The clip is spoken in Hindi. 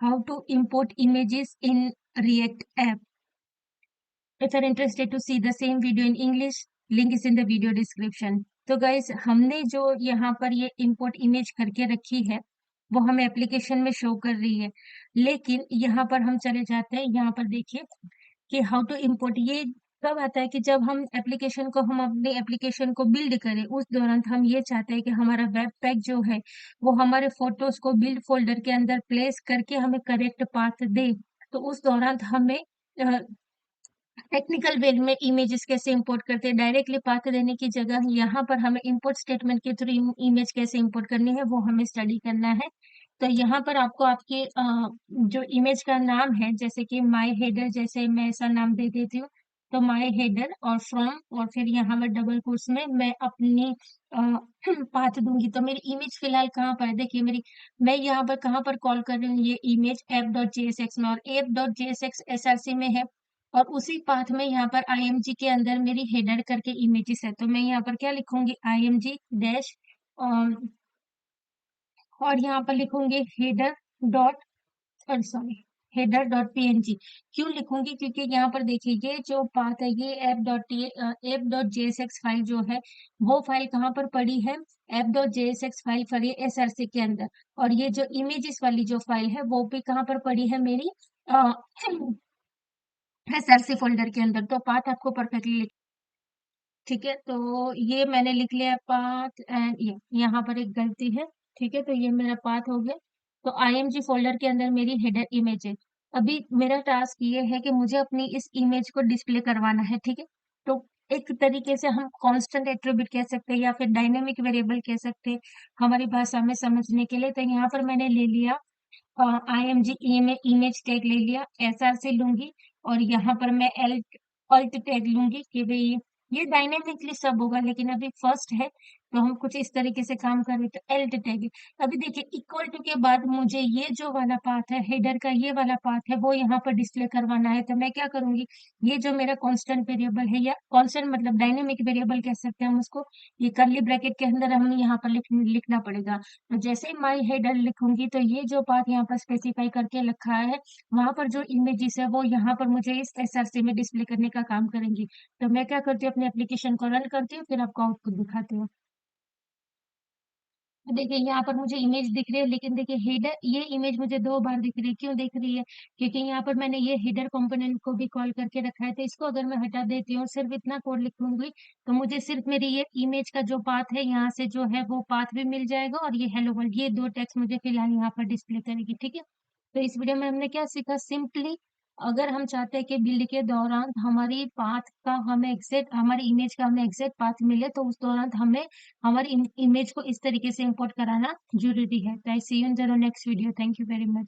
how to import images in React app. If you're interested to see the same video in English, link is in the video description. तो गाइस हमने जो यहाँ पर ये import image करके रखी है वो हमें एप्लीकेशन में शो कर रही है, लेकिन यहाँ पर हम चले जाते हैं, यहाँ पर देखिए कि हाउ टू इम्पोर्ट ये कब आता है कि जब हम अपने एप्लीकेशन को बिल्ड करें, उस दौरान हम ये चाहते हैं कि हमारा वेब पैक जो है वो हमारे फोटोज को बिल्ड फोल्डर के अंदर प्लेस करके हमें करेक्ट पाथ दे। तो उस दौरान हमें टेक्निकल वे में इमेजेस कैसे इंपोर्ट करते हैं, डायरेक्टली पाथ देने की जगह यहाँ पर हमें इंपोर्ट स्टेटमेंट के थ्रू इमेज कैसे इंपोर्ट करनी है वो हमें स्टडी करना है। तो यहाँ पर आपको आपके जो इमेज का नाम है, जैसे कि माय हेडर, जैसे मैं ऐसा नाम दे देती हूँ, तो माय हेडर और फ्रॉम और फिर यहाँ पर डबल कोट्स में मैं अपनी पाथ दूंगी। तो मेरी इमेज फिलहाल कहाँ पर है, देखिए मैं यहाँ पर कहाँ पर कॉल कर रही हूँ, ये इमेज app.jsx में, और app.jsx SRC में है, और उसी पाथ में यहाँ पर img के अंदर मेरी हेडर करके इमेजेस है। तो मैं यहाँ पर क्या लिखूंगी, img डैश और यहाँ पर लिखूंगी header dot sorry header dot png। क्यों लिखूंगी, क्योंकि यहाँ पर देखिए ये जो पाथ है ये app.jsx फाइल जो है वो फाइल कहाँ पर पड़ी है, app.jsx फाइल पड़ी है SRC के अंदर, और ये जो इमेजेस वाली जो फाइल है वो भी कहाँ पर पड़ी है मेरी SRC फोल्डर के अंदर। तो पाथ आपको परफेक्टली, ठीक है, तो ये मैंने लिख लिया पाथ, एंड ये यहाँ पर एक गलती है, ठीक है, तो ये मेरा पाथ हो गया। तो img फोल्डर के अंदर मेरी हेडर इमेज है। अभी मेरा टास्क ये है कि मुझे अपनी इस इमेज को डिस्प्ले करवाना है, ठीक है। तो एक तरीके से हम कांस्टेंट एट्रीब्यूट कह सकते हैं या फिर डायनेमिक वेरिएबल कह सकते हैं हमारी भाषा में समझने के लिए। तो यहाँ पर मैंने ले लिया img इमेज टैग ले लिया, SRC लूंगी, और यहाँ पर मैं अल्ट टैग लूंगी कि भाई ये डायनेमिकली सब होगा, लेकिन अभी फर्स्ट है तो हम कुछ इस तरीके से काम कर रहे हैं, तो एल्ट टैग। अभी देखिए इक्वल टू के बाद मुझे ये जो वाला पाथ है हेडर का, ये वाला पाथ है वो यहाँ पर डिस्प्ले करवाना है। तो मैं क्या करूंगी, ये जो मेरा कांस्टेंट वेरिएबल है, या कांस्टेंट मतलब डायनेमिक वेरिएबल कह सकते हैं हम उसको, ये कर्ली ब्रैकेट के अंदर हमें यहाँ पर लिखना पड़ेगा। तो जैसे ही माई हेडर लिखूंगी तो ये जो पाथ यहाँ पर स्पेसिफाई करके रखा है, वहां पर जो इमेजेस है वो यहाँ पर मुझे इस SRC में डिस्प्ले करने का काम करेंगी। तो मैं क्या करती हूँ, अपने एप्लीकेशन को रन करती हूँ, फिर आपको आउटपुट दिखाती हूँ। तो देखिए यहाँ पर मुझे इमेज दिख रही है, लेकिन देखिए हेडर, ये इमेज मुझे दो बार दिख रही है। क्यों दिख रही है, क्योंकि यहाँ पर मैंने ये हेडर कंपोनेंट को भी कॉल करके रखा है। तो इसको अगर मैं हटा देती हूँ, सिर्फ इतना कोड लिख लूंगी, तो मुझे सिर्फ मेरी ये इमेज का जो पाथ है यहाँ से जो है वो पाथ भी मिल जाएगा, और ये हेलो वर्ल्ड, ये दो टेक्स्ट मुझे फिलहाल यहाँ पर डिस्प्ले करेगी, ठीक है। तो इस वीडियो में हमने क्या सीखा, सिंपली अगर हम चाहते हैं कि बिल्ड के दौरान हमारी पाथ का हमें एग्जैक्ट, हमारी इमेज का हमें एग्जैक्ट पाथ मिले, तो उस दौरान हमें हमारी इमेज को इस तरीके से इंपोर्ट कराना जरूरी है। तो I see you in the next video. Thank you very much.